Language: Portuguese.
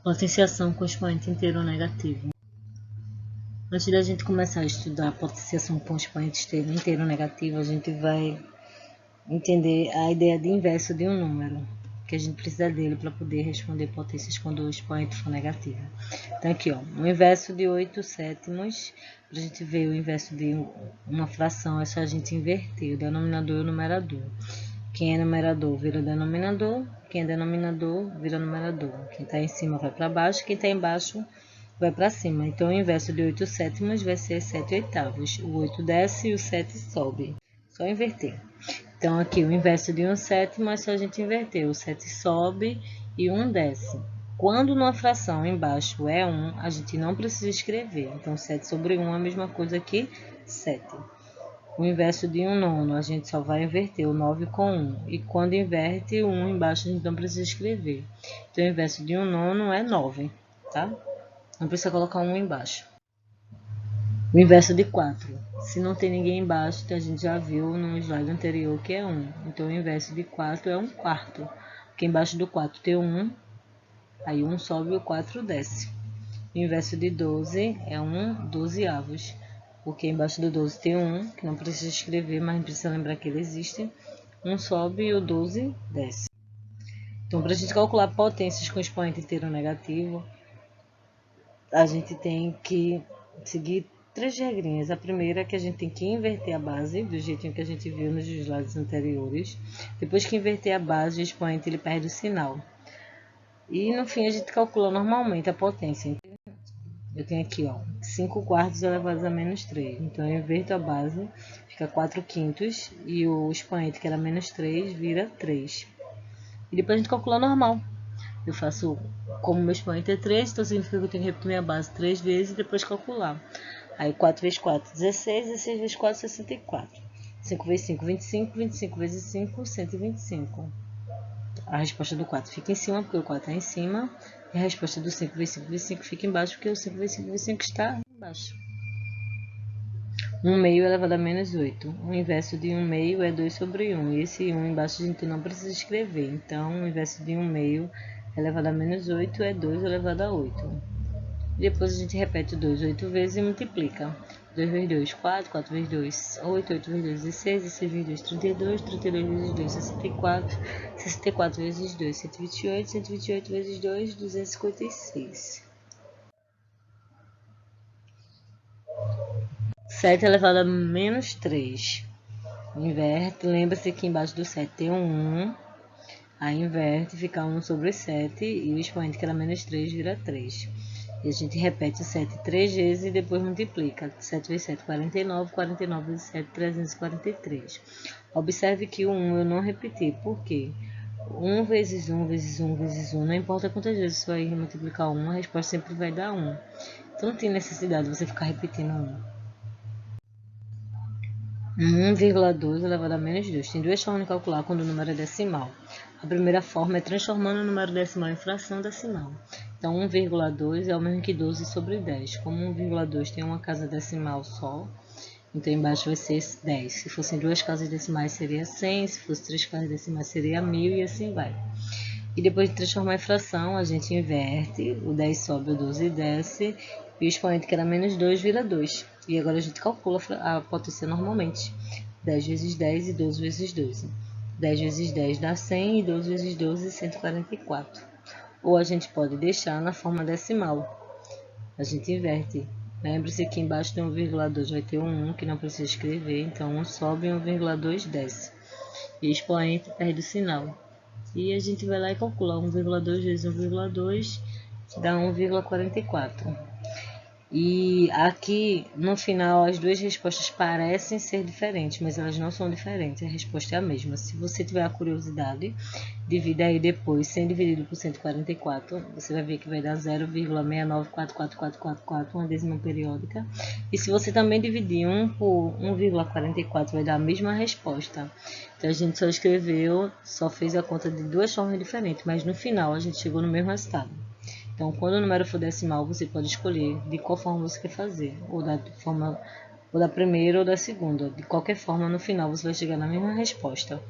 Potenciação com expoente inteiro negativo. Antes da gente começar a estudar potenciação com expoente inteiro negativo, a gente vai entender a ideia de inverso de um número, que a gente precisa dele para poder responder potências quando o expoente for negativo. Então aqui, ó, o inverso de 8 sétimos, para a gente ver o inverso de uma fração, é só a gente inverter o denominador e o numerador. Quem é numerador vira denominador, quem é denominador vira numerador. Quem está em cima vai para baixo, quem está embaixo vai para cima. Então, o inverso de 8 sétimos vai ser 7 oitavos. O 8 desce e o 7 sobe. Só inverter. Então, aqui, o inverso de 1 sétimo é só a gente inverter. O 7 sobe e 1 desce. Quando numa fração embaixo é 1, a gente não precisa escrever. Então, 7 sobre 1 é a mesma coisa que 7. O inverso de 1 nono, a gente só vai inverter o 9 com 1. E quando inverte o 1 embaixo, a gente não precisa escrever. Então, o inverso de 1 nono é 9, tá? Não precisa colocar 1 embaixo. O inverso de 4. Se não tem ninguém embaixo, a gente já viu no slide anterior que é 1. Então, o inverso de 4 é 1 quarto. Porque embaixo do 4 tem 1, aí 1 sobe e o 4 desce. O inverso de 12 é 1 dozeavos. Porque embaixo do 12 tem 1, que não precisa escrever, mas precisa lembrar que ele existe. 1 sobe e o 12 desce. Então, para a gente calcular potências com expoente inteiro negativo, a gente tem que seguir 3 regrinhas. A primeira é que a gente tem que inverter a base, do jeitinho que a gente viu nos slides anteriores. Depois que inverter a base, o expoente ele perde o sinal. E no fim a gente calcula normalmente a potência. Eu tenho aqui, ó, 5 quartos elevados a menos 3. Então, eu inverto a base, fica 4 quintos, e o expoente, que era menos 3, vira 3. E depois a gente calcula normal. Eu faço, como meu expoente é 3, então significa que eu tenho que repetir minha base 3 vezes e depois calcular. Aí, 4 vezes 4, 16, 16 vezes 4, 64. 5 vezes 5, 25, 25 vezes 5, 125. A resposta do 4 fica em cima, porque o 4 está em cima. E a resposta do 5 vezes 5 vezes 5 fica embaixo, porque o 5 vezes 5 vezes 5 está embaixo. 1 meio elevado a menos 8. O inverso de 1 meio é 2 sobre 1. E esse 1 embaixo a gente não precisa escrever. Então, o inverso de 1 meio elevado a menos 8 é 2 elevado a 8. Depois a gente repete o 2 8 vezes e multiplica. 2 vezes 2, 4, 4 vezes 2, 8, 8 vezes 2, 16, 16 vezes 2, 32, 32 vezes 2, 64, 64 vezes 2, 128, 128 vezes 2, 256. 7 elevado a menos 3. Inverte, lembra-se que embaixo do 7 tem um 1. Aí inverte, fica 1 sobre 7 e o expoente que era menos 3 vira 3. E a gente repete o 7 3 vezes e depois multiplica. 7 vezes 7, 49. 49 vezes 7, 343. Observe que o 1 eu não repeti. Por quê? 1 vezes 1 vezes 1 vezes 1. Não importa quantas vezes você vai multiplicar 1, a resposta sempre vai dar 1. Então não tem necessidade de você ficar repetindo 1. 1,2 elevado a menos 2. Tem duas formas de calcular quando o número é decimal. A primeira forma é transformando o número decimal em fração decimal. Então, 1,2 é o mesmo que 12 sobre 10. Como 1,2 tem uma casa decimal só, então embaixo vai ser 10. Se fossem duas casas decimais seria 100, se fosse três casas decimais seria 1000 e assim vai. E depois de transformar em fração, a gente inverte, o 10 sobe, o 12 desce, e o expoente que era menos 2 vira 2. E agora a gente calcula a potência normalmente. 10 vezes 10 e 12 vezes 12. 10 vezes 10 dá 100 e 12 vezes 12, 144. Ou a gente pode deixar na forma decimal. A gente inverte. Lembre-se que embaixo tem 1,2 vai ter um 1 que não precisa escrever, então 1 sobe e 1,2 desce. E o expoente perde o sinal. E a gente vai lá e calcula 1,2 vezes 1,2 dá 1,44. E aqui no final as duas respostas parecem ser diferentes, mas elas não são diferentes, a resposta é a mesma. Se você tiver a curiosidade, divida aí depois 100 dividido por 144, você vai ver que vai dar 0,6944444, uma décima periódica. E se você também dividir 1 por 1,44, vai dar a mesma resposta. Então a gente só escreveu, só fez a conta de duas formas diferentes, mas no final a gente chegou no mesmo resultado. Então, quando o número for decimal, você pode escolher de qual forma você quer fazer, ou da primeira ou da segunda. De qualquer forma, no final você vai chegar na mesma resposta.